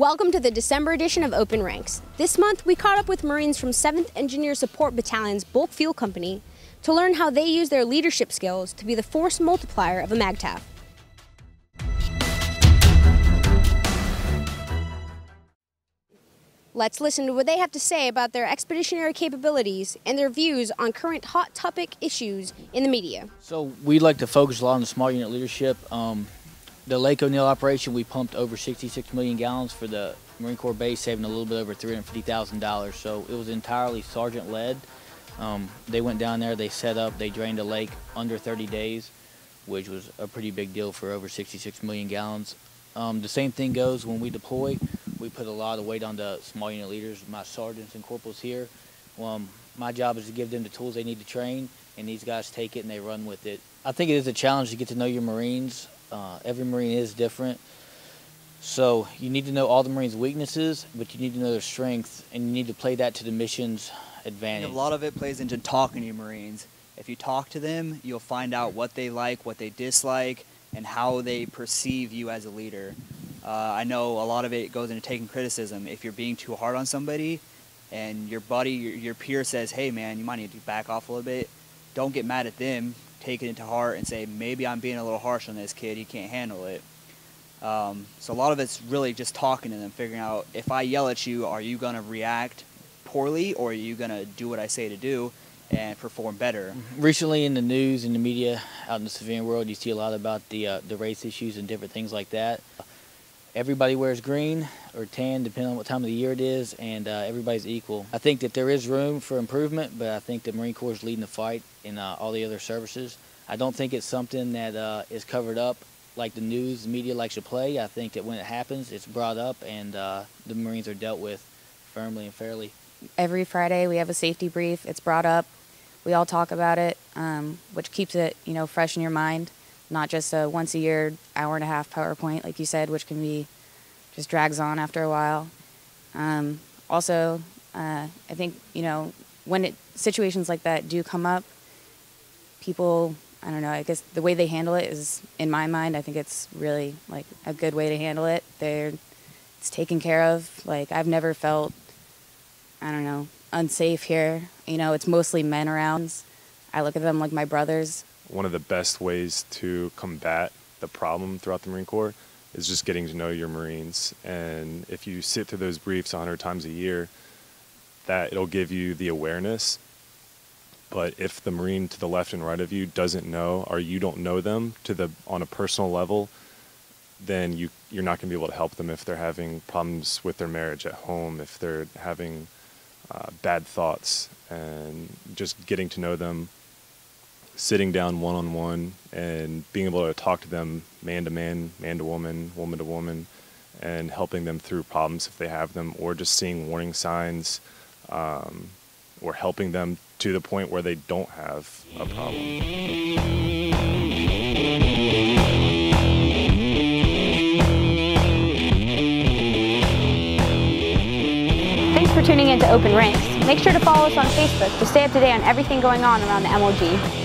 Welcome to the December edition of Open Ranks. This month, we caught up with Marines from 7th Engineer Support Battalion's Bulk Fuel Company to learn how they use their leadership skills to be the force multiplier of a MAGTF. Let's listen to what they have to say about their expeditionary capabilities and their views on current hot topic issues in the media. So we like to focus a lot on the small unit leadership. The Lake O'Neill operation, we pumped over 66 million gallons for the Marine Corps base, saving a little bit over $350,000. So it was entirely sergeant-led. They went down there, they set up, they drained a lake under 30 days, which was a pretty big deal for over 66 million gallons. The same thing goes when we deploy. We put a lot of weight on the small unit leaders, my sergeants and corporals here. My job is to give them the tools they need to train, and these guys take it and they run with it. I think it is a challenge to get to know your Marines. Every Marine is different, so you need to know all the Marines' weaknesses, but you need to know their strengths, and you need to play that to the mission's advantage. And a lot of it plays into talking to your Marines. If you talk to them, you'll find out what they like, what they dislike, and how they perceive you as a leader. I know a lot of it goes into taking criticism. If you're being too hard on somebody and your buddy, your peer says, hey man, you might need to back off a little bit, don't get mad at them. Take it into heart and say, maybe I'm being a little harsh on this kid, he can't handle it. So a lot of it's really just talking to them, figuring out, if I yell at you, are you going to react poorly, or are you going to do what I say to do and perform better? Recently in the news and the media out in the civilian world, you see a lot about the race issues and different things like that. Everybody wears green or tan, depending on what time of the year it is, and everybody's equal. I think that there is room for improvement, but I think the Marine Corps is leading the fight in all the other services. I don't think it's something that is covered up like the news media likes to play. I think that when it happens, it's brought up, and the Marines are dealt with firmly and fairly. Every Friday we have a safety brief. It's brought up. We all talk about it, which keeps it, fresh in your mind. Not just a once a year, hour-and-a-half PowerPoint, like you said, which can be, just drags on after a while. Also, I think, when situations like that do come up, people, I don't know, I guess the way they handle it is, in my mind, I think it's really, like, a good way to handle it. It's taken care of. Like, I've never felt, I don't know, unsafe here. It's mostly men around. I look at them like my brothers. One of the best ways to combat the problem throughout the Marine Corps is just getting to know your Marines. And if you sit through those briefs 100 times a year, that it'll give you the awareness. But if the Marine to the left and right of you doesn't know, or you don't know them on a personal level, then you're not going to be able to help them if they're having problems with their marriage at home, if they're having bad thoughts. And just getting to know them, sitting down one-on-one and being able to talk to them man to man, man to woman, woman to woman, and helping them through problems if they have them, or just seeing warning signs, or helping them to the point where they don't have a problem. Thanks for tuning in to Open Ranks. Make sure to follow us on Facebook to stay up to date on everything going on around the MOG.